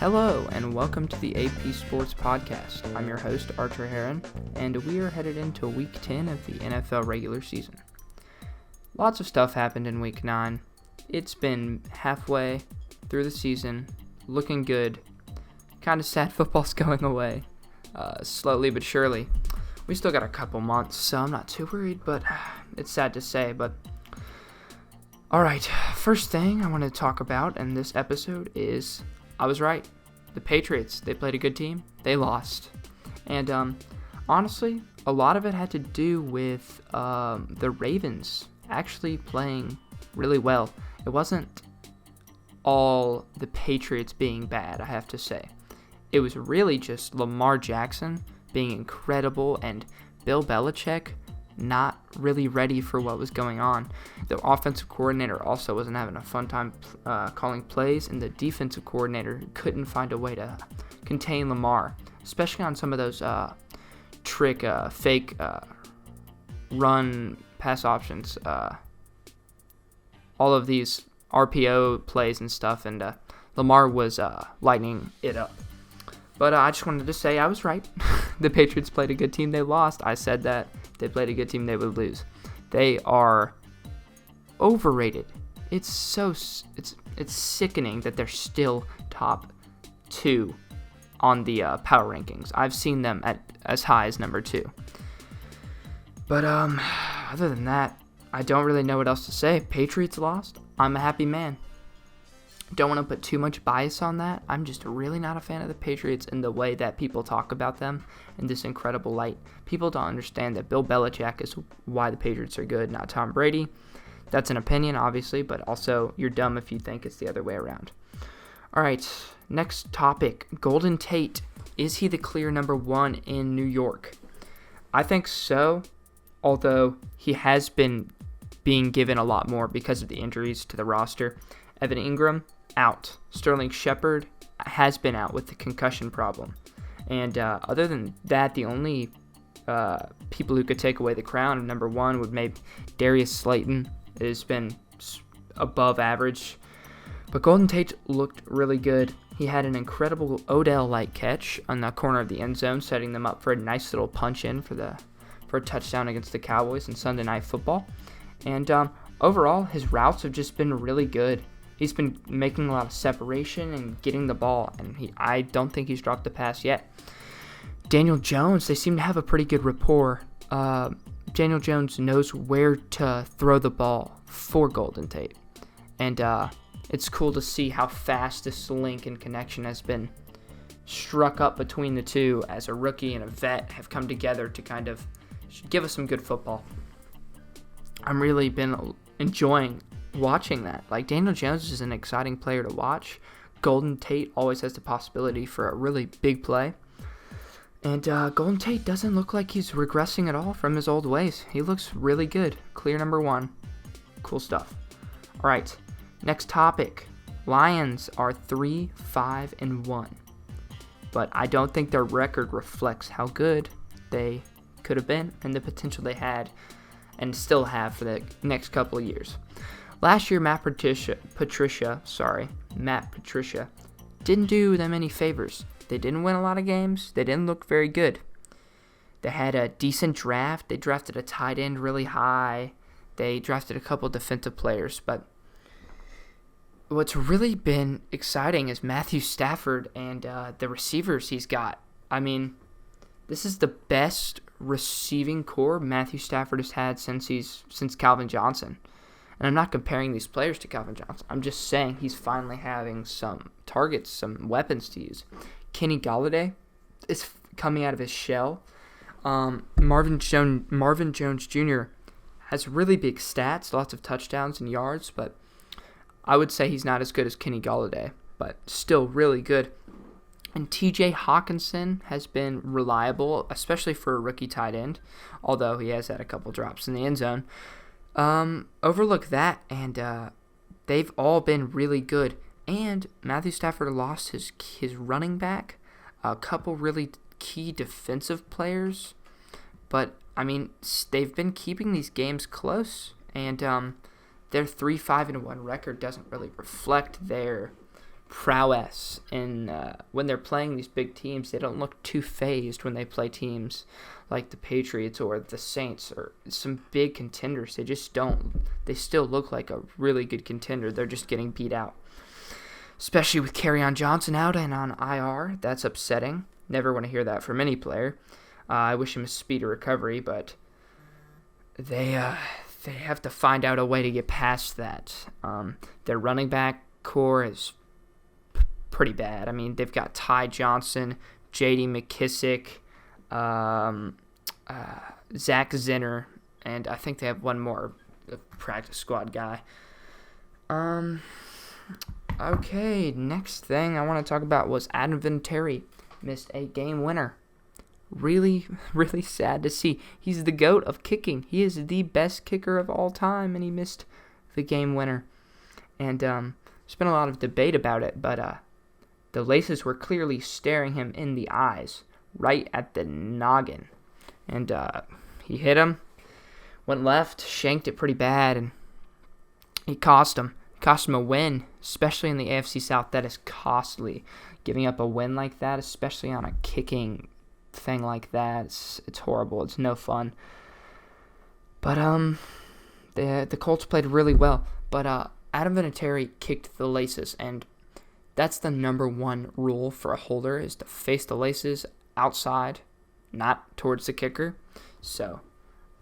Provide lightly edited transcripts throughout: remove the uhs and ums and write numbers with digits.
Hello, and welcome to the AP Sports Podcast. I'm your host, Archer Heron, and we are headed into Week 10 of the NFL regular season. Lots of stuff happened in Week 9. It's been halfway through the season, looking good. Kind of sad football's going away, slowly but surely. We still got a couple months, so I'm not too worried, but it's sad to say. But alright, first thing I want to talk about in this episode is I was right. The Patriots, they played a good team. They lost. And honestly, a lot of it had to do with the Ravens actually playing really well. It wasn't all the Patriots being bad, I have to say. It was really just Lamar Jackson being incredible and Bill Belichick not really ready for what was going on. The offensive coordinator also wasn't having a fun time calling plays, and the defensive coordinator couldn't find a way to contain Lamar, especially on some of those fake run pass options. All of these RPO plays and stuff, and Lamar was lighting it up. But I just wanted to say I was right. The Patriots played a good team. They lost. I said that. If they played a good team, they would lose. They are overrated. It's sickening that they're still top 2 on the power rankings. I've seen them at as high as number 2. But other than that, I don't really know what else to say. Patriots lost. I'm a happy man. Don't want to put too much bias on that. I'm just really not a fan of the Patriots in the way that people talk about them in this incredible light. People don't understand that Bill Belichick is why the Patriots are good, not Tom Brady. That's an opinion, obviously, but also you're dumb if you think it's the other way around. All right, next topic, Golden Tate. Is he the clear number 1 in New York? I think so, although he has been being given a lot more because of the injuries to the roster. Evan Ingram, out. Sterling Shepard has been out with the concussion problem. And other than that, the only people who could take away the crown of number 1 would maybe Darius Slayton. It has been above average. But Golden Tate looked really good. He had an incredible Odell-like catch on the corner of the end zone, setting them up for a nice little punch-in for a touchdown against the Cowboys in Sunday Night Football. And overall, his routes have just been really good. He's been making a lot of separation and getting the ball, and I don't think he's dropped the pass yet. Daniel Jones, they seem to have a pretty good rapport. Daniel Jones knows where to throw the ball for Golden Tate. And it's cool to see how fast this link and connection has been struck up between the two as a rookie and a vet have come together to kind of give us some good football. I'm really been enjoying watching that. Like, Daniel Jones is an exciting player to watch. Golden Tate always has the possibility for a really big play. And Golden Tate doesn't look like he's regressing at all from his old ways. He looks really good. Clear number 1. Cool stuff. All right, next topic. Lions are 3-5-1. But I don't think their record reflects how good they could have been and the potential they had and still have for the next couple of years. Last year, Matt Patricia didn't do them any favors. They didn't win a lot of games. They didn't look very good. They had a decent draft. They drafted a tight end really high. They drafted a couple defensive players. But what's really been exciting is Matthew Stafford and the receivers he's got. I mean, this is the best receiving core Matthew Stafford has had since Calvin Johnson. And I'm not comparing these players to Calvin Johnson. I'm just saying he's finally having some targets, some weapons to use. Kenny Golladay is coming out of his shell. Marvin Jones Jr. has really big stats, lots of touchdowns and yards, but I would say he's not as good as Kenny Golladay, but still really good. And TJ Hawkinson has been reliable, especially for a rookie tight end, although he has had a couple drops in the end zone. Overlook that, and they've all been really good. And Matthew Stafford lost his running back, a couple really key defensive players, but I mean they've been keeping these games close, and their 3-5-1 record doesn't really reflect their prowess. And when they're playing these big teams, they don't look too phased when they play teams like the Patriots or the Saints or some big contenders. They just don't. They still look like a really good contender. They're just getting beat out. Especially with Kerryon Johnson out and on IR. That's upsetting. Never want to hear that from any player. I wish him a speedy recovery, but they have to find out a way to get past that. Their running back core is pretty bad. I mean, they've got Ty Johnson, J.D. McKissick, Zach Zinner, and I think they have one more practice squad guy. Okay, next thing I want to talk about was Adam Vinatieri missed a game winner. Really, really sad to see. He's the GOAT of kicking. He is the best kicker of all time, and he missed the game winner. And there's been a lot of debate about it, but the laces were clearly staring him in the eyes, right at the noggin. And he hit him, went left, shanked it pretty bad, and he cost him. Cost him a win, especially in the AFC South. That is costly. Giving up a win like that, especially on a kicking thing like that, it's horrible. It's no fun. But the Colts played really well. But Adam Vinatieri kicked the laces, and that's the number one rule for a holder, is to face the laces outside, not towards the kicker. So,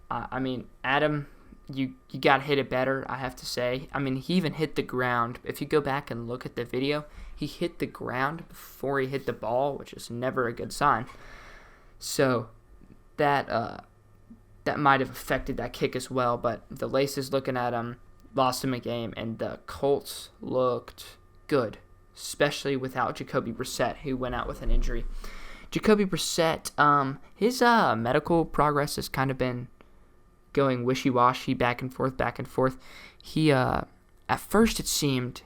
I mean, Adam, you got to hit it better, I have to say. I mean, he even hit the ground. If you go back and look at the video, he hit the ground before he hit the ball, which is never a good sign. So that might have affected that kick as well. But the laces, looking at him, lost him a game, and the Colts looked good, especially without Jacoby Brissett, who went out with an injury. Jacoby Brissett, his medical progress has kind of been going wishy-washy, back and forth. He, at first it seemed,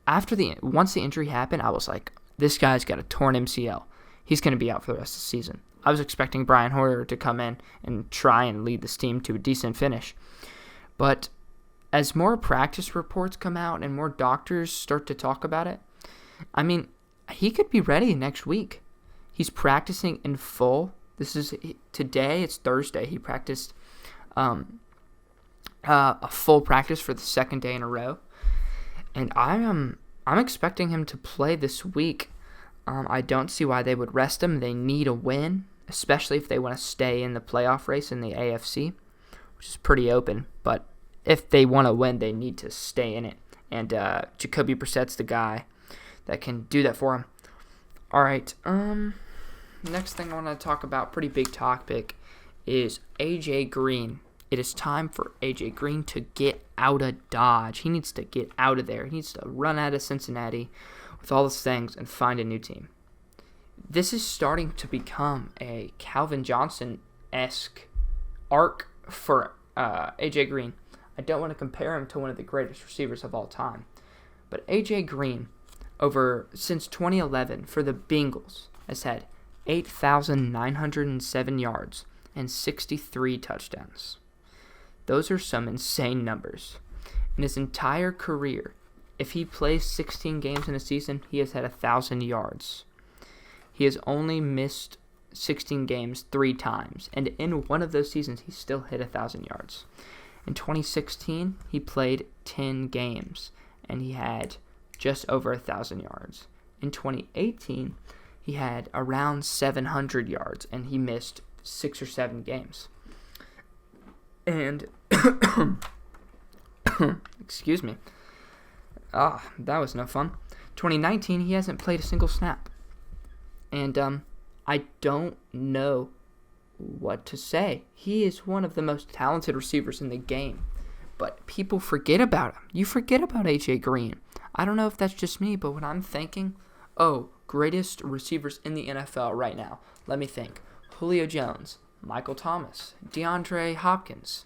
once the injury happened, I was like, this guy's got a torn MCL. He's going to be out for the rest of the season. I was expecting Brian Hoyer to come in and try and lead this team to a decent finish. But as more practice reports come out and more doctors start to talk about it, I mean, he could be ready next week. He's practicing in full. Today, it's Thursday. He practiced a full practice for the second day in a row. And I'm expecting him to play this week. I don't see why they would rest him. They need a win, especially if they want to stay in the playoff race in the AFC, which is pretty open. But if they want to win, they need to stay in it. And Jacoby Brissett's the guy that can do that for him. All right. Next thing I want to talk about, pretty big topic, is A.J. Green. It is time for A.J. Green to get out of Dodge. He needs to get out of there. He needs to run out of Cincinnati with all those things and find a new team. This is starting to become a Calvin Johnson-esque arc for A.J. Green. I don't want to compare him to one of the greatest receivers of all time. But A.J. Green, since 2011 for the Bengals, has had 8,907 yards and 63 touchdowns. Those are some insane numbers. In his entire career, if he plays 16 games in a season, he has had 1,000 yards. He has only missed 16 games 3 times, and in one of those seasons, he still hit 1,000 yards. In 2016, he played 10 games, and he had just over 1,000 yards. In 2018, he had around 700 yards, and he missed 6 or 7 games. And, excuse me. That was no fun. 2019, he hasn't played a single snap. And I don't know what to say. He is one of the most talented receivers in the game. But people forget about him. You forget about A.J. Green. I don't know if that's just me, but when I'm thinking, greatest receivers in the NFL right now, let me think. Julio Jones, Michael Thomas, DeAndre Hopkins,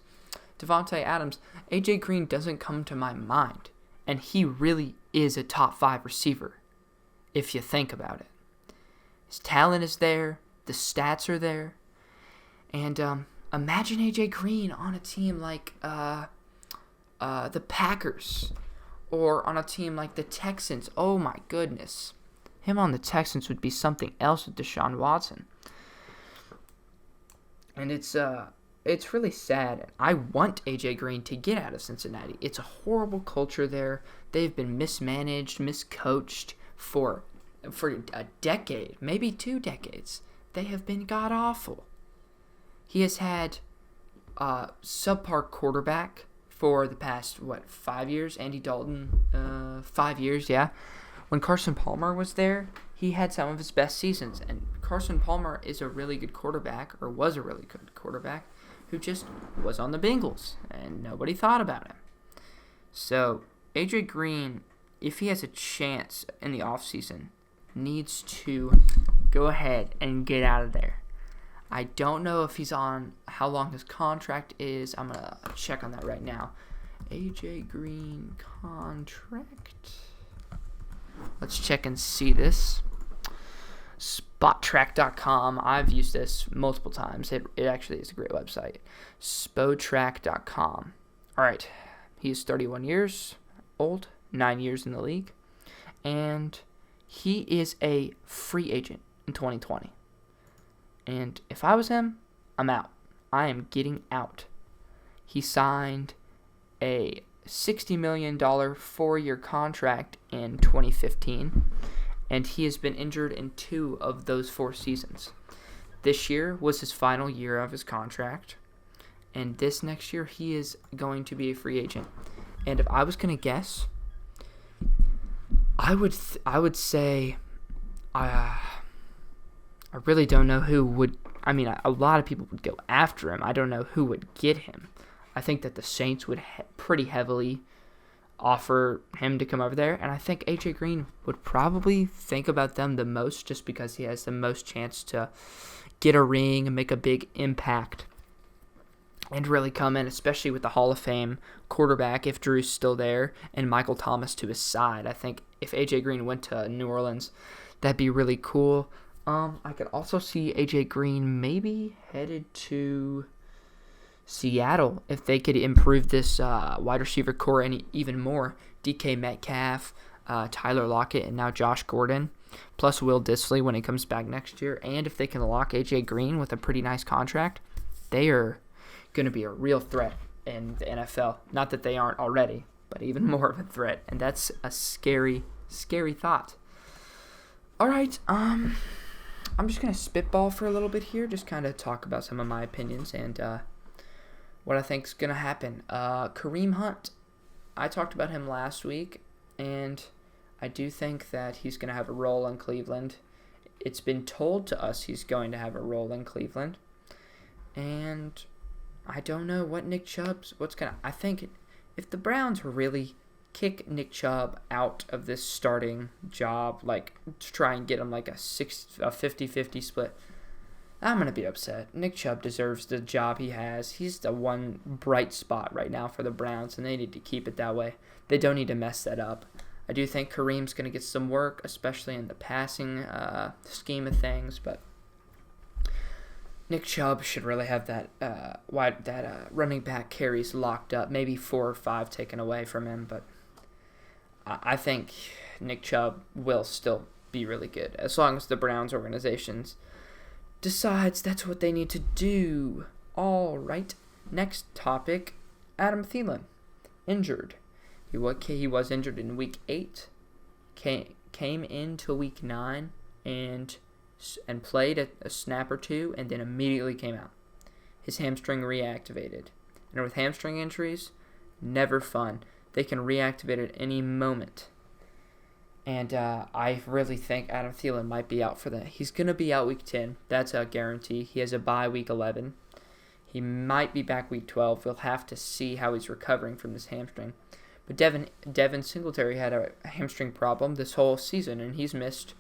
Devontae Adams. A.J. Green doesn't come to my mind. And he really is a top 5 receiver, if you think about it. His talent is there. The stats are there. And imagine A.J. Green on a team like the Packers or on a team like the Texans. Oh my goodness. Him on the Texans would be something else with Deshaun Watson. And it's really sad. I want AJ Green to get out of Cincinnati. It's a horrible culture there. They've been mismanaged, miscoached for a decade, maybe 2 decades. They have been god-awful. He has had a subpar quarterback for the past, 5 years? Andy Dalton, 5 years, yeah. When Carson Palmer was there, he had some of his best seasons. And Carson Palmer is a really good quarterback, or was a really good quarterback, who just was on the Bengals, and nobody thought about him. So, AJ Green, if he has a chance in the offseason, needs to go ahead and get out of there. I don't know if he's on how long his contract is. I'm going to check on that right now. AJ Green contract. Let's check and see this. Spottrack.com. I've used this multiple times. It actually is a great website. Spotrack.com. All right. He's 31 years old, 9 years in the league, and he is a free agent in 2020. And if I was him, I'm out. I am getting out. He signed a $60 million 4-year contract in 2015, and he has been injured in 2 of those 4 seasons. This year was his final year of his contract, and this next year he is going to be a free agent. And if I was going to guess, I would say I really don't know who would. I mean, a lot of people would go after him. I don't know who would get him. I think that the Saints would pretty heavily offer him to come over there, and I think AJ Green would probably think about them the most just because he has the most chance to get a ring and make a big impact and really come in, especially with the Hall of Fame quarterback, if Drew's still there, and Michael Thomas to his side. I think if AJ Green went to New Orleans, that'd be really cool. I could also see AJ Green maybe headed to Seattle if they could improve this wide receiver core even more. DK Metcalf, Tyler Lockett, and now Josh Gordon, plus Will Dissly when he comes back next year. And if they can lock AJ Green with a pretty nice contract, they are going to be a real threat in the NFL. Not that they aren't already, but even more of a threat. And that's a scary, scary thought. All right, I'm just going to spitball for a little bit here, just kind of talk about some of my opinions and what I think is going to happen. Kareem Hunt, I talked about him last week, and I do think that he's going to have a role in Cleveland. It's been told to us he's going to have a role in Cleveland, and I don't know what Nick Chubb's, I think if the Browns really kick Nick Chubb out of this starting job, like to try and get him like a 50-50 split, I'm going to be upset. Nick Chubb deserves the job he has. He's the one bright spot right now for the Browns, and they need to keep it that way. They don't need to mess that up. I do think Kareem's going to get some work, especially in the passing scheme of things, but Nick Chubb should really have that running back carries locked up, maybe 4 or 5 taken away from him, but I think Nick Chubb will still be really good as long as the Browns organizations decides that's what they need to do. All right, next topic, Adam Thielen, injured. He was injured in Week 8, came into Week 9, and played a snap or 2, and then immediately came out. His hamstring reactivated. And with hamstring injuries, never fun. They can reactivate at any moment. And I really think Adam Thielen might be out for that. He's going to be out Week 10. That's a guarantee. He has a bye Week 11. He might be back Week 12. We'll have to see how he's recovering from this hamstring. But Devin Singletary had a hamstring problem this whole season, and he's missed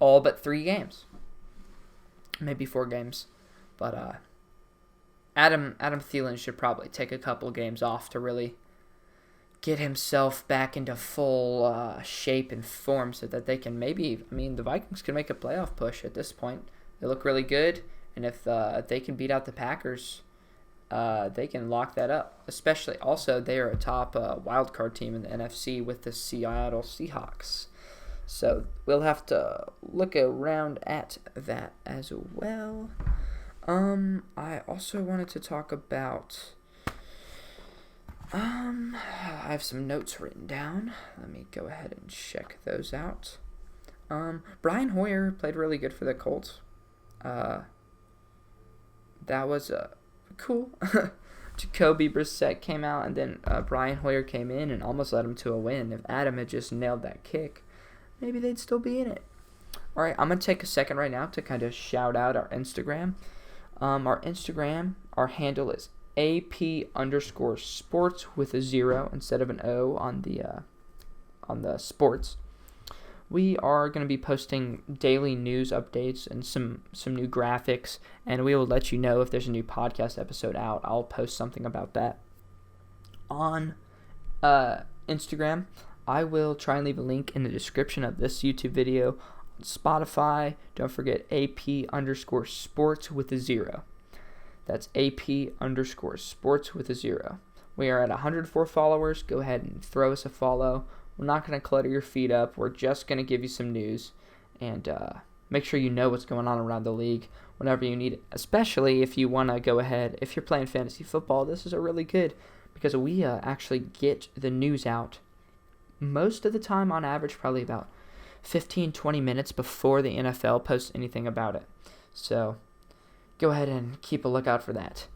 all but 3 games. Maybe 4 games. But Adam Thielen should probably take a couple games off to really get himself back into full shape and form so that they can the Vikings can make a playoff push at this point. They look really good, and if they can beat out the Packers they can lock that up. Especially, also, they are a top wildcard team in the NFC with the Seattle Seahawks. So we'll have to look around at that as well. I also wanted to talk about. I have some notes written down. Let me go ahead and check those out. Brian Hoyer played really good for the Colts. That was cool. Jacoby Brissett came out, and then Brian Hoyer came in and almost led him to a win. If Adam had just nailed that kick, maybe they'd still be in it. All right, I'm going to take a second right now to kind of shout out our Instagram. Our handle is AP_sports with a 0 instead of an O on the sports. We are going to be posting daily news updates and some new graphics, and we will let you know if there's a new podcast episode out. I'll post something about that on Instagram. I will try and leave a link in the description of this YouTube video. On Spotify, don't forget AP_sports with a 0. That's AP_sports with a 0. We are at 104 followers. Go ahead and throw us a follow. We're not going to clutter your feed up. We're just going to give you some news and make sure you know what's going on around the league whenever you need it. Especially if you want to go ahead. If you're playing fantasy football, this is a really good because we actually get the news out most of the time on average, probably about 15-20 minutes before the NFL posts anything about it. So go ahead and keep a lookout for that.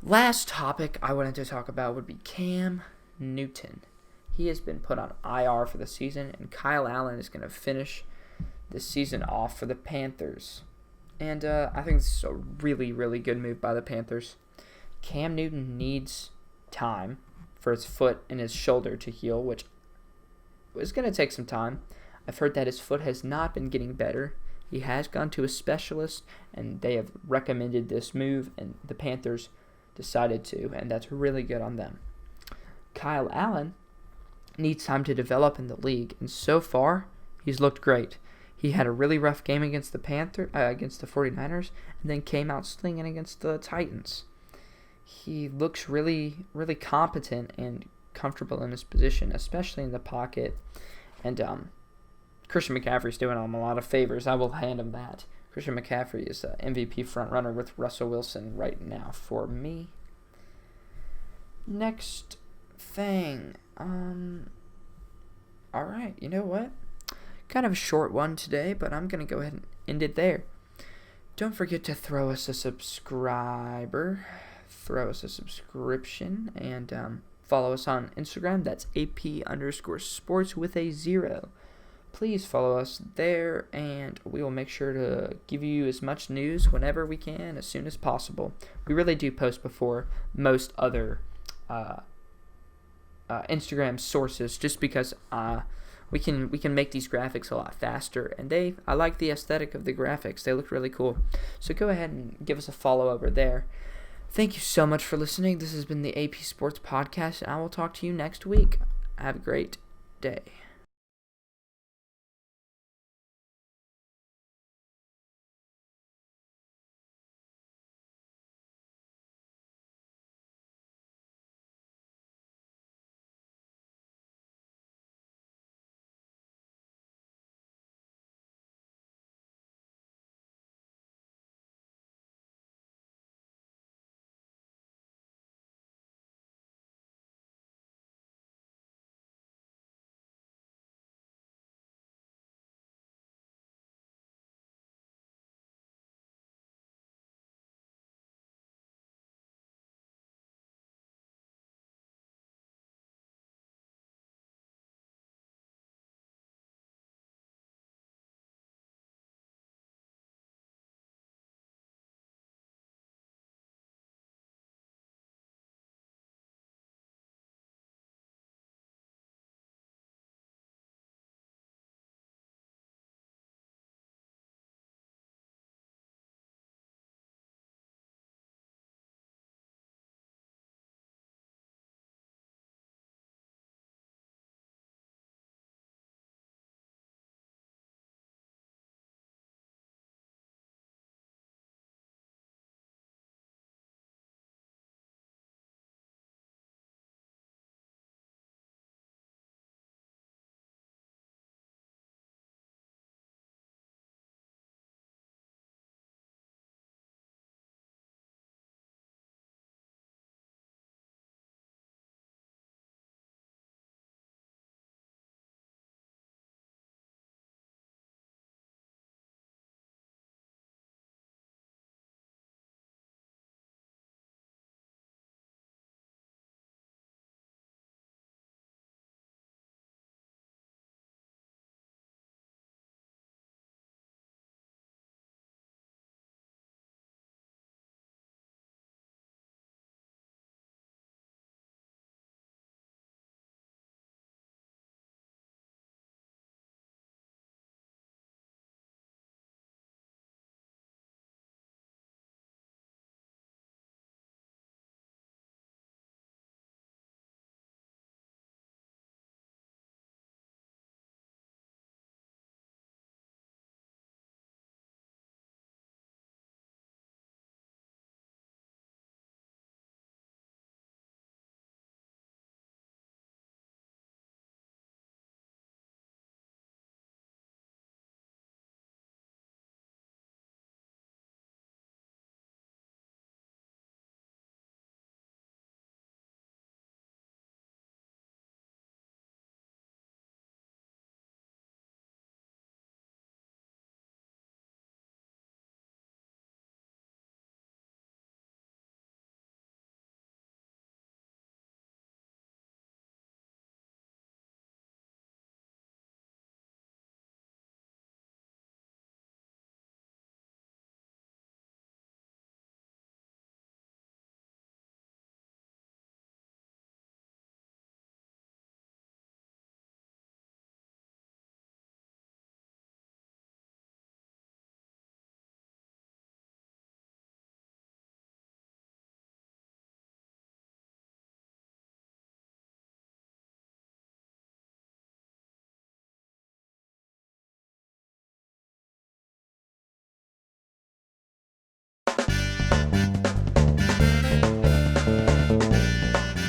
Last topic I wanted to talk about would be Cam Newton. He has been put on IR for the season, and Kyle Allen is going to finish the season off for the Panthers. And I think this is a really, really good move by the Panthers. Cam Newton needs time for his foot and his shoulder to heal, which is going to take some time. I've heard that his foot has not been getting better. He has gone to a specialist, and they have recommended this move, and the Panthers decided to, and that's really good on them. Kyle Allen needs time to develop in the league, and so far, he's looked great. He had a really rough game against the 49ers, and then came out slinging against the Titans. He looks really, really competent and comfortable in his position, especially in the pocket. And Christian McCaffrey's doing him a lot of favors. I will hand him that. Christian McCaffrey is an MVP frontrunner with Russell Wilson right now for me. Next thing. Alright, you know what? Kind of a short one today, but I'm going to go ahead and end it there. Don't forget to throw us a subscriber, throw us a subscription, and follow us on Instagram. That's AP_sports with a 0. Please follow us there, and we will make sure to give you as much news whenever we can, as soon as possible. We really do post before most other Instagram sources, just because we can make these graphics a lot faster, and I like the aesthetic of the graphics. They look really cool. So go ahead and give us a follow over there. Thank you so much for listening. This has been the AP Sports Podcast, and I will talk to you next week. Have a great day.